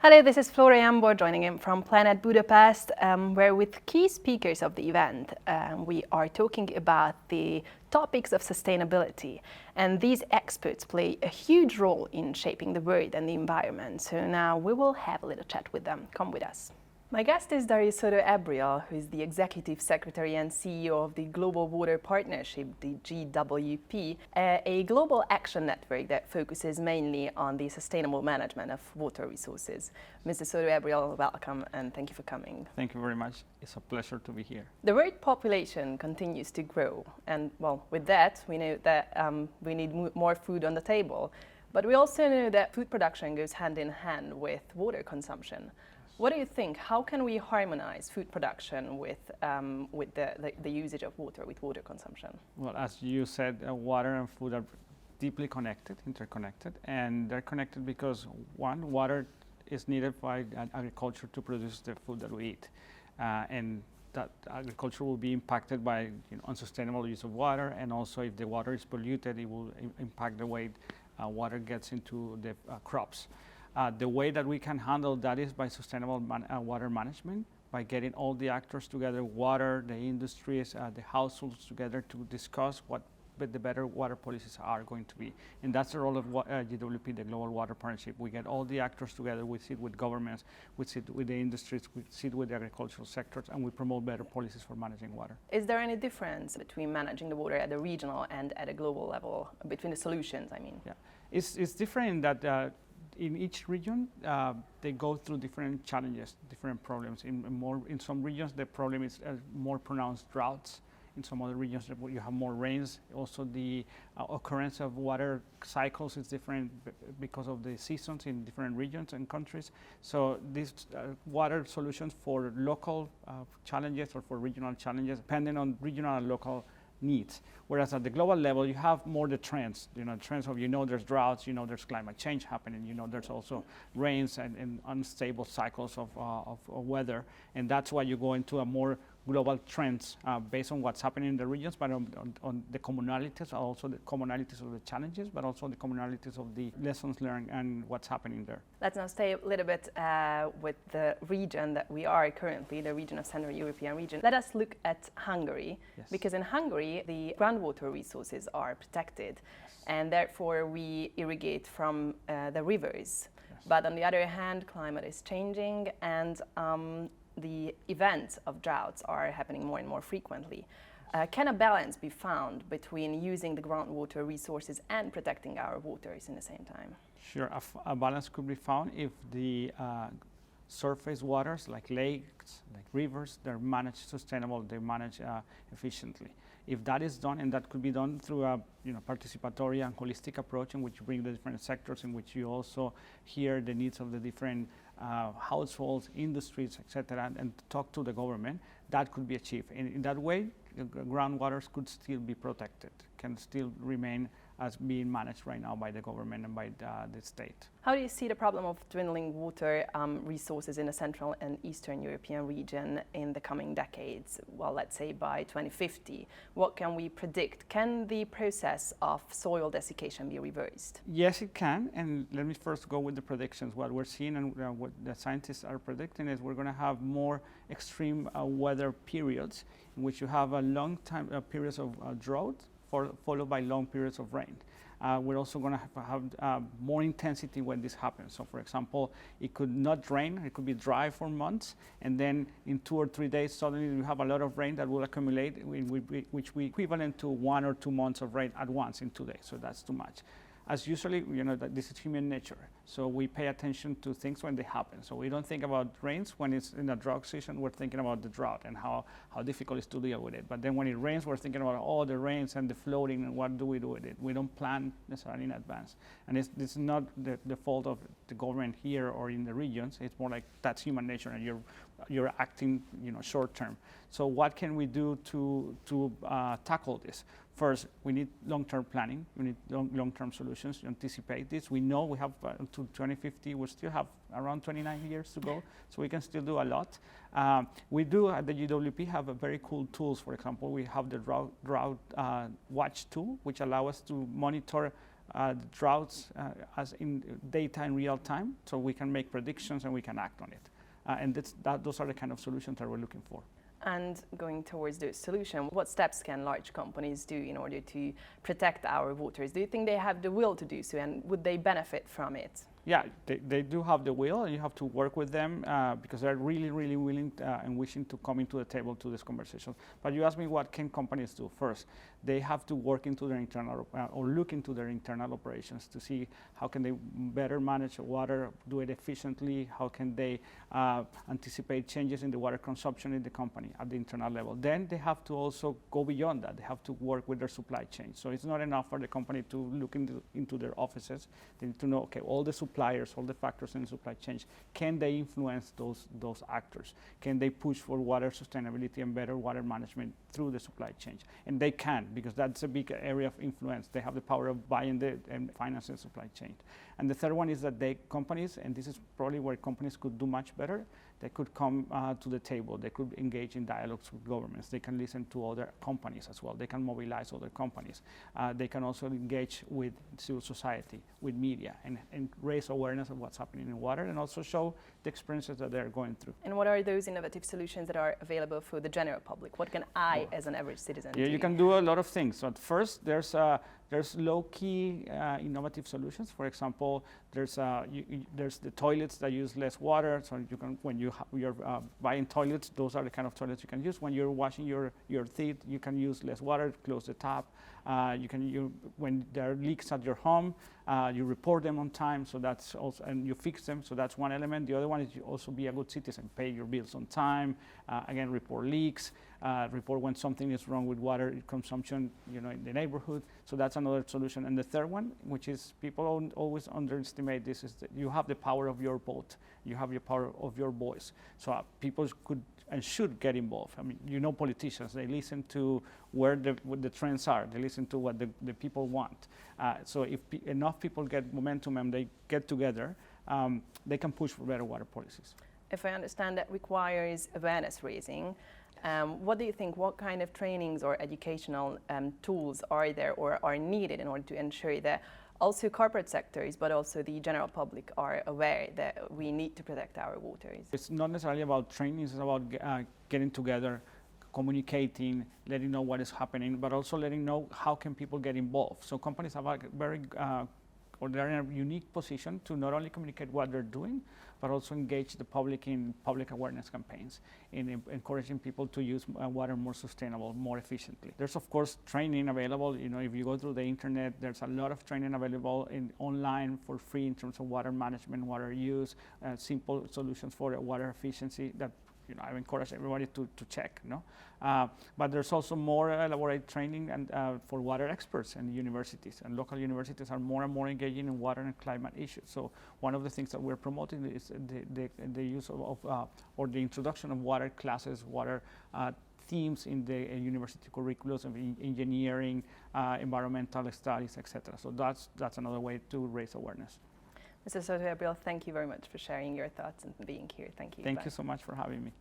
Hello, this is Flora joining in from Planet Budapest, where with key speakers of the event, we are talking about the topics of sustainability. And these experts play a huge role in shaping the world and the environment. So now we will have a little chat with them. Come with us. My guest is Dario Soto-Abril, who is the Executive Secretary and CEO of the Global Water Partnership, the GWP, a global action network that focuses mainly on the sustainable management of water resources. Mr. Soto-Abril, welcome and thank you for coming. Thank you very much. It's a pleasure to be here. The world population continues to grow, and well, with that, we know that we need more food on the table. But we also know that food production goes hand in hand with water consumption. What do you think? How can we harmonize food production with the usage of water, with water consumption? Well, as you said, water and food are deeply connected, interconnected, and they're connected because one, water is needed by agriculture to produce the food that we eat, and that agriculture will be impacted by unsustainable use of water, and also if the water is polluted, it will impact the way water gets into the crops. The way that we can handle that is by sustainable water management, by getting all the actors together, water, the industries, the households together to discuss what the better water policies are going to be. And that's the role of GWP, the Global Water Partnership. We get all the actors together, we sit with governments, we sit with the industries, we sit with the agricultural sectors, and we promote better policies for managing water. Is there any difference between managing the water at the regional and at a global level, between the solutions, I mean? Yeah, it's different in that in each region, they go through different challenges, different problems. In some regions, the problem is more pronounced droughts. In some other regions, you have more rains. Also, the occurrence of water cycles is different because of the seasons in different regions and countries. So these water solutions for local challenges or for regional challenges, depending on regional and local needs. Whereas at the global level, you have more the trends, trends of, there's droughts, there's climate change happening, there's also rains and unstable cycles of weather. And that's why you go into a more global trends based on what's happening in the regions, but on the commonalities, also the commonalities of the challenges, but also the commonalities of the lessons learned and what's happening there. Let's now stay a little bit with the region that we are currently, the region of Central European region. Let us look at Hungary, yes. Because in Hungary, the groundwater resources are protected, yes. And therefore we irrigate from the rivers. Yes. But on the other hand, climate is changing, and the events of droughts are happening more and more frequently. Can a balance be found between using the groundwater resources and protecting our waters in the same time? Sure, a balance could be found if the surface waters like lakes, like rivers, they're managed sustainable, they're managed efficiently. If that is done, and that could be done through a participatory and holistic approach in which you bring the different sectors, in which you also hear the needs of the different households, industries, etc., and talk to the government, that could be achieved. And in that way, groundwaters could still be protected, can still remain as being managed right now by the government and by the state. How do you see the problem of dwindling water resources in the Central and Eastern European region in the coming decades? Well, let's say by 2050. What can we predict? Can the process of soil desiccation be reversed? Yes, it can. And let me first go with the predictions. What we're seeing and what the scientists are predicting is we're going to have more extreme weather periods in which you have a long time periods of drought followed by long periods of rain. We're also going to have more intensity when this happens. So, for example, it could not rain, it could be dry for months, and then in 2 or 3 days, suddenly you have a lot of rain that will accumulate, which we equivalent to 1 or 2 months of rain at once in 2 days. So that's too much. As usually, that this is human nature. So we pay attention to things when they happen. So we don't think about rains when it's in a drought season. We're thinking about the drought and how difficult it is to deal with it. But then when it rains, we're thinking about all the rains and the flooding and what do we do with it. We don't plan necessarily in advance. And it's not the fault of the government here or in the regions. It's more like that's human nature, and you're acting short term. So what can we do to tackle this? First, we need long-term planning. We need long-term solutions to anticipate this. We know we have until 2050, we still have around 29 years to go, so we can still do a lot. We do at the GWP have a very cool tools. For example, we have the drought watch tool, which allow us to monitor the droughts as in data in real time, so we can make predictions and we can act on it. And those are the kind of solutions that we're looking for. And going towards the solution, what steps can large companies do in order to protect our waters? Do you think they have the will to do so, and would they benefit from it? Yeah, they do have the will, and you have to work with them because they're really, really willing and wishing to come into the table to this conversation. But you asked me, what can companies do? First, they have to work into their internal or look into their internal operations to see how can they better manage water, do it efficiently, how can they anticipate changes in the water consumption in the company at the internal level. Then they have to also go beyond that. They have to work with their supply chain. So it's not enough for the company to look into their offices. They need to know, okay, all the suppliers, all the factors in the supply chain, can they influence those actors? Can they push for water sustainability and better water management through the supply chain? And they can, because that's a big area of influence. They have the power of buying and financing the supply chain. And the third one is that companies, and this is probably where companies could do much better, they could come to the table. They could engage in dialogues with governments. They can listen to other companies as well. They can mobilize other companies. They can also engage with civil society, with media, and raise awareness of what's happening in water, and also show the experiences that they're going through. And what are those innovative solutions that are available for the general public? What can I, as an average citizen, do? You can do a lot of things. So at first, there's low-key innovative solutions. For example, there's the toilets that use less water. So you can, when you're buying toilets, those are the kind of toilets you can use. When you're washing your teeth, you can use less water. Close the tap. When there are leaks at your home, you report them on time. So that's also, and you fix them. So that's one element. The other one is you also be a good citizen. Pay your bills on time. Again, report leaks. Report when something is wrong with water consumption, in the neighborhood. So that's another solution. And the third one, which is people always underestimate this, is that you have the power of your vote. You have the power of your voice. So people could and should get involved. I mean, politicians, they listen to what the trends are. They listen to what the people want. So if enough people get momentum and they get together, they can push for better water policies. If I understand, that requires awareness raising. What do you think, what kind of trainings or educational tools are there or are needed in order to ensure that also corporate sectors, but also the general public are aware that we need to protect our waters? It's not necessarily about training, it's about getting together, communicating, letting know what is happening, but also letting know how can people get involved. So companies have a they're in a unique position to not only communicate what they're doing, but also engage the public in public awareness campaigns, in encouraging people to use water more sustainable, more efficiently. There's of course training available. If you go through the internet, there's a lot of training available online for free in terms of water management, water use, simple solutions for water efficiency that I encourage everybody to check. But there's also more elaborate training for water experts in universities, and local universities are more and more engaging in water and climate issues. So one of the things that we're promoting is the use of or the introduction of water classes, water themes in the university curriculums of engineering, environmental studies, etc. So that's another way to raise awareness. Mr. Soto-Abril, thank you very much for sharing your thoughts and being here. Thank you. Thank you so much for having me.